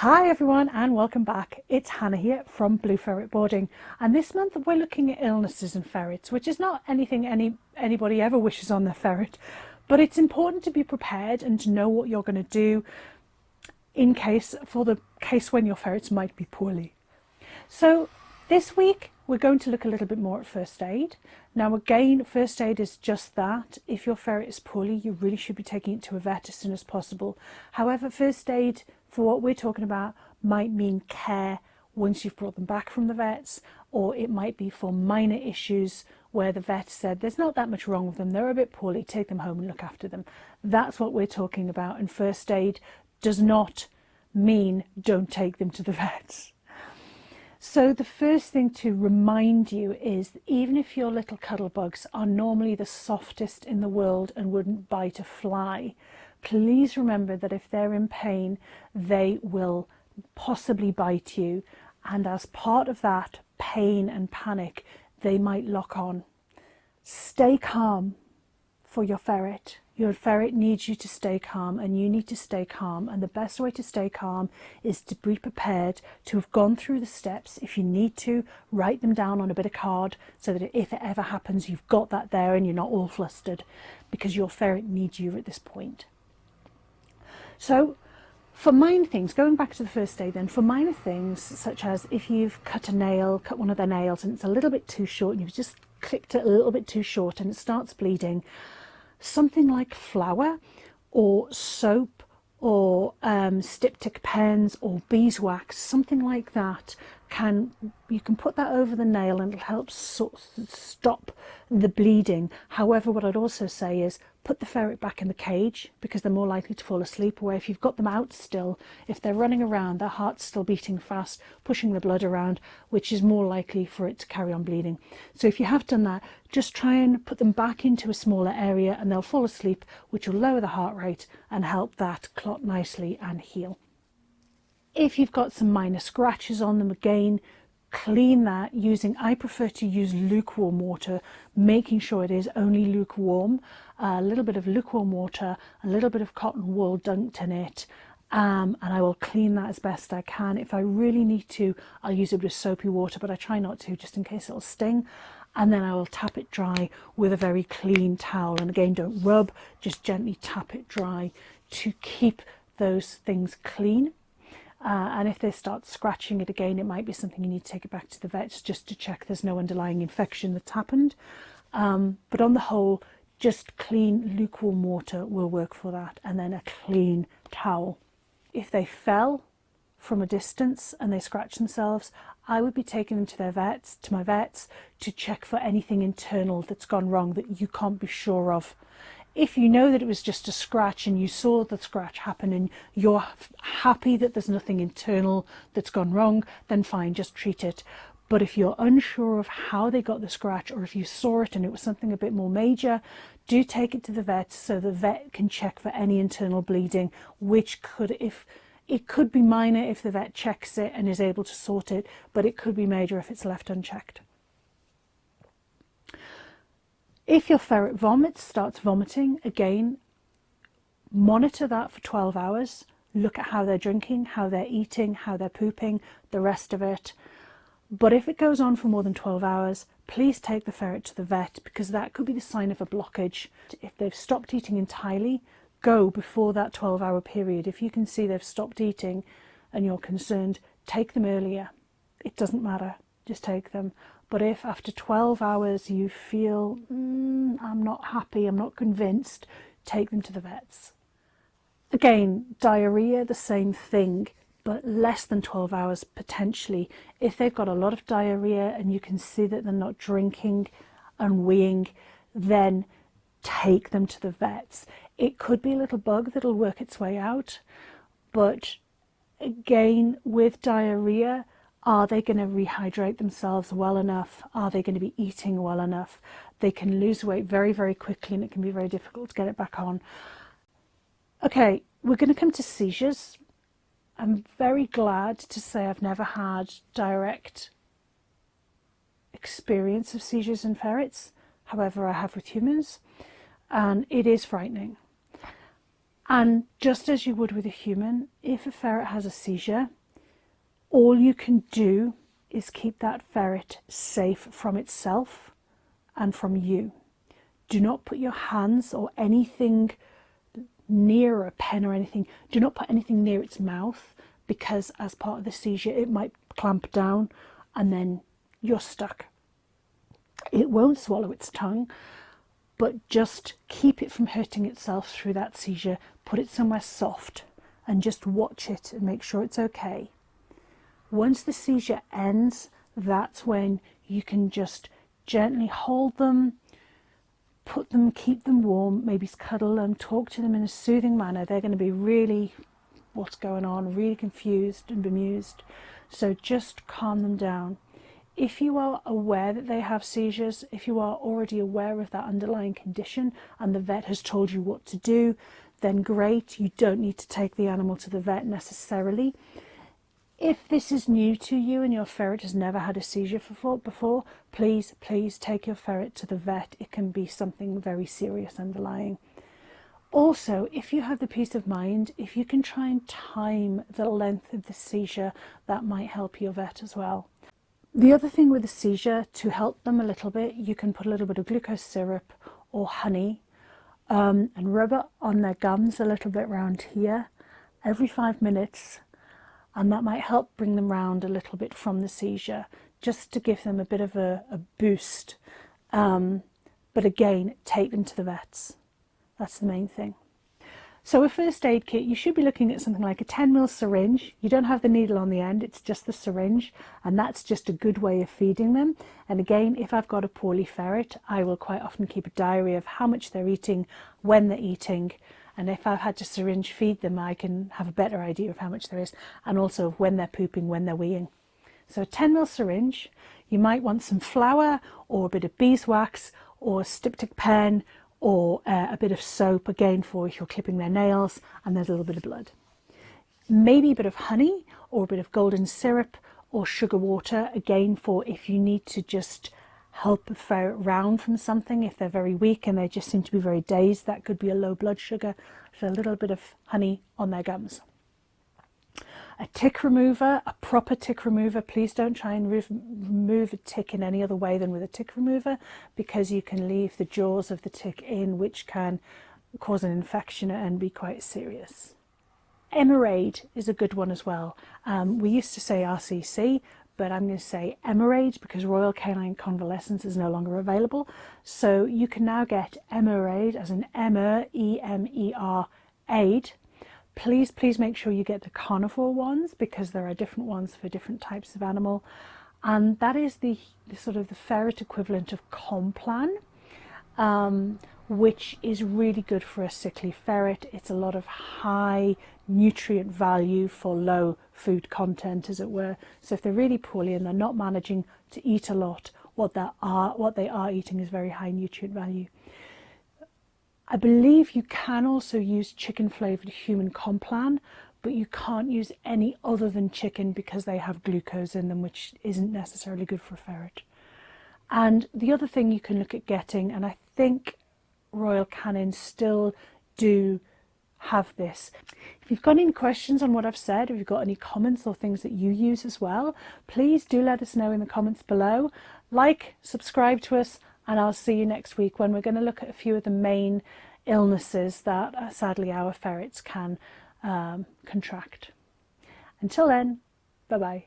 Hi everyone and welcome back. It's Hannah here from Blue Ferret Boarding, and this month we're looking at illnesses in ferrets, which is not anything anybody ever wishes on their ferret, but it's important to be prepared and to know what you're going to do for the case when your ferrets might be poorly. So this week we're going to look a little bit more at first aid. Now again, first aid is just that. If your ferret is poorly, you really should be taking it to a vet as soon as possible. However, first aid for what we're talking about might mean care once you've brought them back from the vets, or it might be for minor issues where the vet said there's not that much wrong with them, they're a bit poorly, take them home and look after them. That's what we're talking about, and first aid does not mean don't take them to the vets. So the first thing to remind you is that even if your little cuddle bugs are normally the softest in the world and wouldn't bite a fly, please remember that if they're in pain, they will possibly bite you. And as part of that pain and panic, they might lock on. Stay calm for your ferret. Your ferret needs you to stay calm, and you need to stay calm. And the best way to stay calm is to be prepared to have gone through the steps. If you need to, write them down on a bit of card so that if it ever happens, you've got that there and you're not all flustered, because your ferret needs you at this point. So for minor things, going back to the first aid then, for minor things such as if you've cut one of their nails and it's a little bit too short and you've just clipped it a little bit too short and it starts bleeding, something like flour or soap or styptic pens or beeswax, something like that, you can put that over the nail and it'll help stop the bleeding. However, what I'd also say is put the ferret back in the cage, because they're more likely to fall asleep, where if you've got them out still, if they're running around, their heart's still beating fast, pushing the blood around, which is more likely for it to carry on bleeding. So if you have done that, just try and put them back into a smaller area and they'll fall asleep, which will lower the heart rate and help that clot nicely and heal. If you've got some minor scratches on them, again, clean that I prefer to use lukewarm water, making sure it is only lukewarm, a little bit of lukewarm water, a little bit of cotton wool dunked in it, and I will clean that as best I can. If I really need to, I'll use a bit of soapy water, but I try not to, just in case it'll sting. And then I will tap it dry with a very clean towel. And again, don't rub, just gently tap it dry to keep those things clean. And if they start scratching it again, it might be something you need to take it back to the vets just to check there's no underlying infection that's happened. But on the whole, just clean lukewarm water will work for that, and then a clean towel. If they fell from a distance and they scratch themselves, I would be taking them to my vets to check for anything internal that's gone wrong that you can't be sure of. If you know that it was just a scratch and you saw the scratch happen and you're happy that there's nothing internal that's gone wrong, then fine, just treat it. But if you're unsure of how they got the scratch, or if you saw it and it was something a bit more major, do take it to the vet so the vet can check for any internal bleeding, which it could be minor if the vet checks it and is able to sort it, but it could be major if it's left unchecked. If your ferret starts vomiting, again, monitor that for 12 hours. Look at how they're drinking, how they're eating, how they're pooping, the rest of it. But if it goes on for more than 12 hours, please take the ferret to the vet, because that could be the sign of a blockage. If they've stopped eating entirely, go before that 12-hour period. If you can see they've stopped eating and you're concerned, take them earlier. It doesn't matter, just take them. But if after 12 hours you feel, I'm not happy, I'm not convinced, take them to the vets. Again, diarrhea, the same thing, but less than 12 hours potentially. If they've got a lot of diarrhea and you can see that they're not drinking and weeing, then take them to the vets. It could be a little bug that'll work its way out, but again, with diarrhea, are they going to rehydrate themselves well enough? Are they going to be eating well enough? They can lose weight very, very quickly, and it can be very difficult to get it back on. Okay, we're going to come to seizures. I'm very glad to say I've never had direct experience of seizures in ferrets. However, I have with humans, and it is frightening. And just as you would with a human, if a ferret has a seizure, all you can do is keep that ferret safe from itself and from you. Do not put your hands or anything near a pen or anything. Do not put anything near its mouth, because as part of the seizure it might clamp down and then you're stuck. It won't swallow its tongue, but just keep it from hurting itself through that seizure. Put it somewhere soft and just watch it and make sure it's okay. Once the seizure ends, that's when you can just gently hold them, keep them warm, maybe cuddle them, talk to them in a soothing manner. They're going to be really, what's going on, really confused and bemused. So just calm them down. If you are aware that they have seizures, if you are already aware of that underlying condition and the vet has told you what to do, then great. You don't need to take the animal to the vet necessarily. If this is new to you and your ferret has never had a seizure before, please take your ferret to the vet. It can be something very serious underlying. Also, if you have the peace of mind, if you can try and time the length of the seizure, that might help your vet as well. The other thing with a seizure, to help them a little bit, you can put a little bit of glucose syrup or honey and rub it on their gums a little bit around here every 5 minutes. And that might help bring them round a little bit from the seizure, just to give them a bit of a boost. But again, take them to the vets. That's the main thing. So a first aid kit, you should be looking at something like a 10 ml syringe. You don't have the needle on the end, it's just the syringe, and that's just a good way of feeding them. And again, if I've got a poorly ferret, I will quite often keep a diary of how much they're eating, when they're eating, and if I've had to syringe feed them, I can have a better idea of how much there is, and also when they're pooping, when they're weeing. So a 10 ml syringe, you might want some flour or a bit of beeswax or a styptic pen or a bit of soap, again for if you're clipping their nails and there's a little bit of blood. Maybe a bit of honey or a bit of golden syrup or sugar water, again for if you need to just help a ferret round from something. If they're very weak and they just seem to be very dazed, that could be a low blood sugar. So a little bit of honey on their gums. A tick remover, a proper tick remover. Please don't try and remove a tick in any other way than with a tick remover, because you can leave the jaws of the tick in, which can cause an infection and be quite serious. Emerade is a good one as well. We used to say RCC, but I'm going to say Emerade because Royal Canine Convalescence is no longer available. So you can now get Emerade, as in EMER aid. Please make sure you get the carnivore ones, because there are different ones for different types of animal. And that is the sort of the ferret equivalent of Complan, which is really good for a sickly ferret. It's a lot of high nutrient value for low food content, as it were. So if they're really poorly and they're not managing to eat a lot, what they are eating is very high nutrient value. I believe you can also use chicken flavoured human Complan, but you can't use any other than chicken because they have glucose in them, which isn't necessarily good for a ferret. And the other thing you can look at getting, and I think Royal Canin still do have this. If you've got any questions on what I've said, if you've got any comments or things that you use as well, please do let us know in the comments below. Like, subscribe to us, and I'll see you next week when we're going to look at a few of the main illnesses that sadly our ferrets can contract. Until then, bye bye.